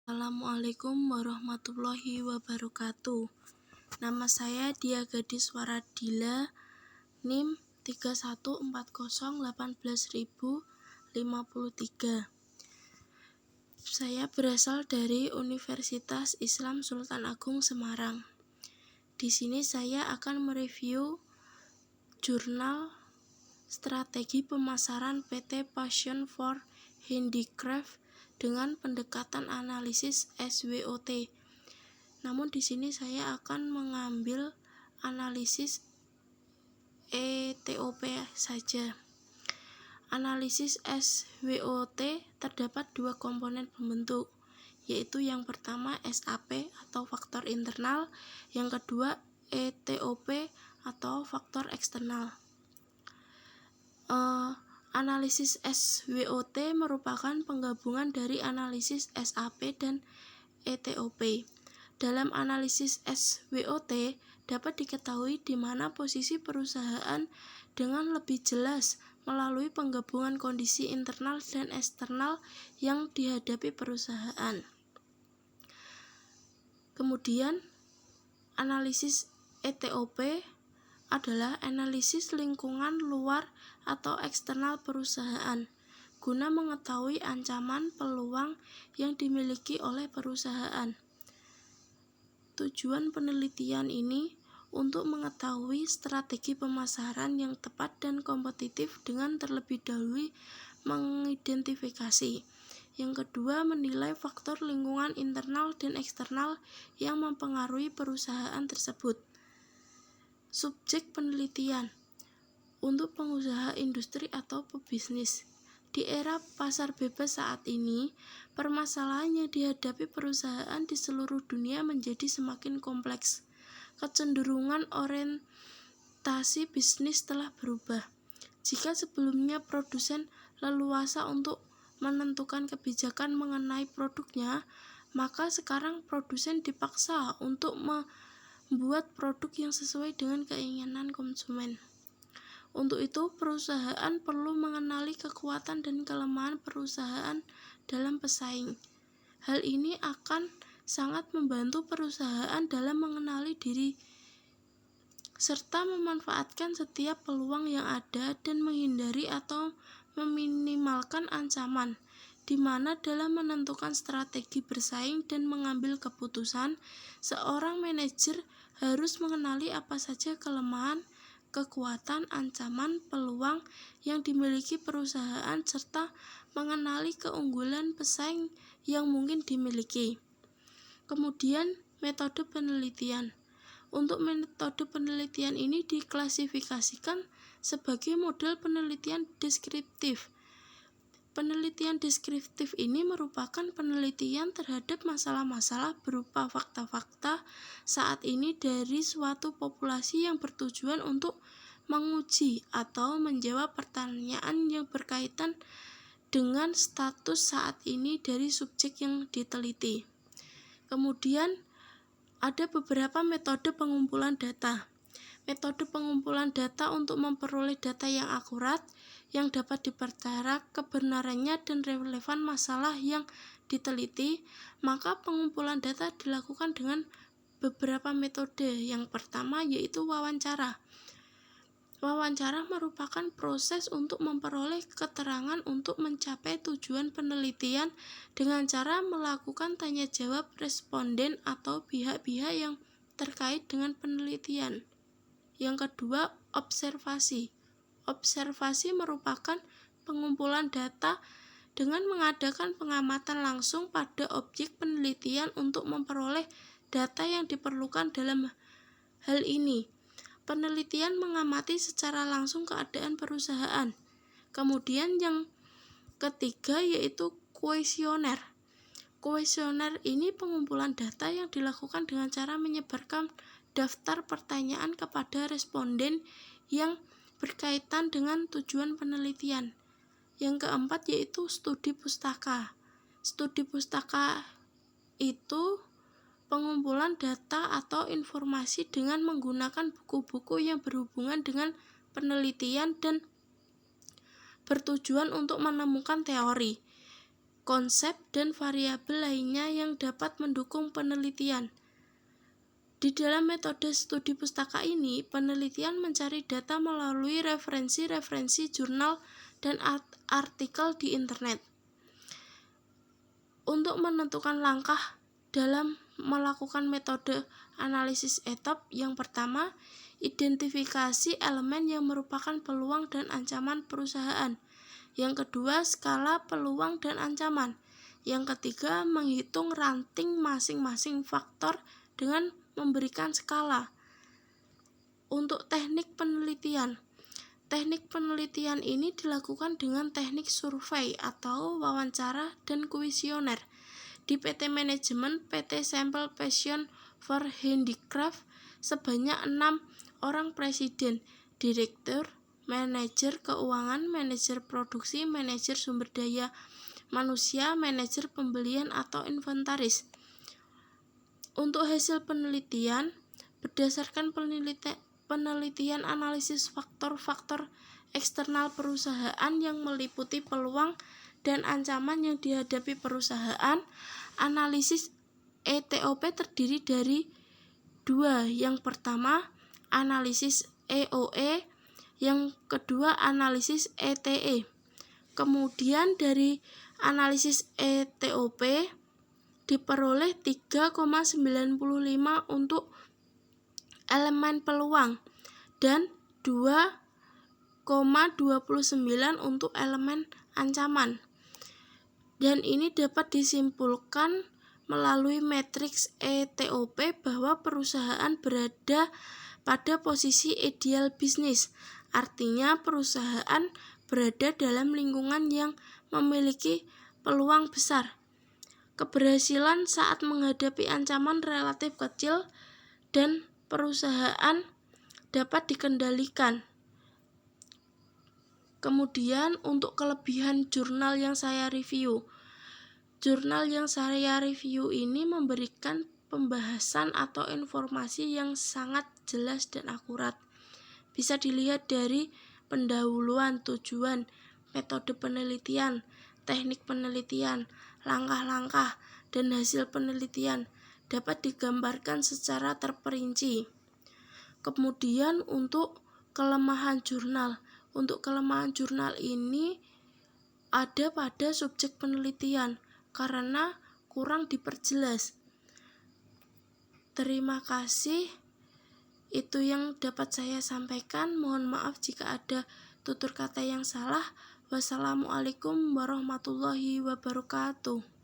Assalamualaikum warahmatullahi wabarakatuh. Nama saya Dia Gadis Waradila, NIM 314018053. Saya berasal dari Universitas Islam Sultan Agung Semarang. Di sini saya akan mereview jurnal Strategi Pemasaran PT Passion for Handicraft dengan pendekatan analisis SWOT. Namun di sini saya akan mengambil analisis ETOP saja. Analisis SWOT terdapat dua komponen pembentuk, yaitu yang pertama SAP atau faktor internal, yang kedua ETOP atau faktor eksternal. Analisis SWOT merupakan penggabungan dari analisis SAP dan ETOP. Dalam analisis SWOT dapat diketahui di mana posisi perusahaan dengan lebih jelas melalui penggabungan kondisi internal dan eksternal yang dihadapi perusahaan. Kemudian, analisis ETOP adalah analisis lingkungan luar atau eksternal perusahaan guna mengetahui ancaman peluang yang dimiliki oleh perusahaan. Tujuan penelitian ini untuk mengetahui strategi pemasaran yang tepat dan kompetitif dengan terlebih dahulu mengidentifikasi. Yang kedua, menilai faktor lingkungan internal dan eksternal yang mempengaruhi perusahaan tersebut. Subjek penelitian untuk pengusaha industri atau pebisnis. Di era pasar bebas saat ini, permasalahan yang dihadapi perusahaan di seluruh dunia menjadi semakin kompleks. Kecenderungan orientasi bisnis telah berubah. Jika sebelumnya produsen leluasa untuk menentukan kebijakan mengenai produknya, maka sekarang produsen dipaksa untuk membuat produk yang sesuai dengan keinginan konsumen. Untuk itu, perusahaan perlu mengenali kekuatan dan kelemahan perusahaan dalam pesaing. Hal ini akan sangat membantu perusahaan dalam mengenali diri serta memanfaatkan setiap peluang yang ada dan menghindari atau meminimalkan ancaman, di mana dalam menentukan strategi bersaing dan mengambil keputusan, seorang manajer harus mengenali apa saja kelemahan, kekuatan, ancaman, peluang yang dimiliki perusahaan serta mengenali keunggulan pesaing yang mungkin dimiliki. Kemudian, metode penelitian. Untuk metode penelitian ini diklasifikasikan sebagai model penelitian deskriptif. Penelitian deskriptif ini merupakan penelitian terhadap masalah-masalah berupa fakta-fakta saat ini dari suatu populasi yang bertujuan untuk menguji atau menjawab pertanyaan yang berkaitan dengan status saat ini dari subjek yang diteliti. Kemudian, ada beberapa metode pengumpulan data. Metode pengumpulan data untuk memperoleh data yang akurat, yang dapat dipercaya kebenarannya dan relevan masalah yang diteliti, maka pengumpulan data dilakukan dengan beberapa metode. Yang pertama yaitu wawancara. Wawancara merupakan proses untuk memperoleh keterangan untuk mencapai tujuan penelitian dengan cara melakukan tanya jawab responden atau pihak-pihak yang terkait dengan penelitian. Yang kedua, observasi. Observasi merupakan pengumpulan data dengan mengadakan pengamatan langsung pada objek penelitian untuk memperoleh data yang diperlukan. Dalam hal ini, penelitian mengamati secara langsung keadaan perusahaan. Kemudian yang ketiga yaitu kuesioner. Kuesioner ini pengumpulan data yang dilakukan dengan cara menyebarkan daftar pertanyaan kepada responden yang berkaitan dengan tujuan penelitian. Yang keempat yaitu studi pustaka. Studi pustaka itu pengumpulan data atau informasi dengan menggunakan buku-buku yang berhubungan dengan penelitian dan bertujuan untuk menemukan teori, konsep, dan variabel lainnya yang dapat mendukung penelitian. Di dalam metode studi pustaka ini, penelitian mencari data melalui referensi-referensi jurnal dan artikel di internet. Untuk menentukan langkah dalam melakukan metode analisis ETOP, yang pertama, identifikasi elemen yang merupakan peluang dan ancaman perusahaan. Yang kedua, skala peluang dan ancaman. Yang ketiga, menghitung ranting masing-masing faktor dengan memberikan skala. Untuk teknik penelitian. Teknik penelitian ini dilakukan dengan teknik survei atau wawancara dan kuesioner. Di PT Manajemen PT Sampel Passion for Handicraft, sebanyak 6 orang presiden, direktur, manajer keuangan, manajer produksi, manajer sumber daya manusia, manajer pembelian atau inventaris. Untuk hasil penelitian, berdasarkan penelitian analisis faktor-faktor eksternal perusahaan yang meliputi peluang dan ancaman yang dihadapi perusahaan, analisis ETOP terdiri dari 2. Yang pertama, analisis EOE, yang kedua analisis ETE. Kemudian dari analisis ETOP diperoleh 3,95 untuk elemen peluang dan 2,29 untuk elemen ancaman. Dan ini dapat disimpulkan melalui matriks ETOP bahwa perusahaan berada pada posisi ideal bisnis. Artinya perusahaan berada dalam lingkungan yang memiliki peluang besar. Keberhasilan saat menghadapi ancaman relatif kecil dan perusahaan dapat dikendalikan. Kemudian untuk kelebihan jurnal yang saya review. Jurnal yang saya review ini memberikan pembahasan atau informasi yang sangat jelas dan akurat. Bisa dilihat dari pendahuluan, tujuan, metode penelitian, teknik penelitian, langkah-langkah, dan hasil penelitian dapat digambarkan secara terperinci. Kemudian untuk kelemahan jurnal. Untuk kelemahan jurnal ini ada pada subjek penelitian karena kurang diperjelas. Terima kasih. Itu yang dapat saya sampaikan. Mohon maaf jika ada tutur kata yang salah. Wassalamualaikum warahmatullahi wabarakatuh.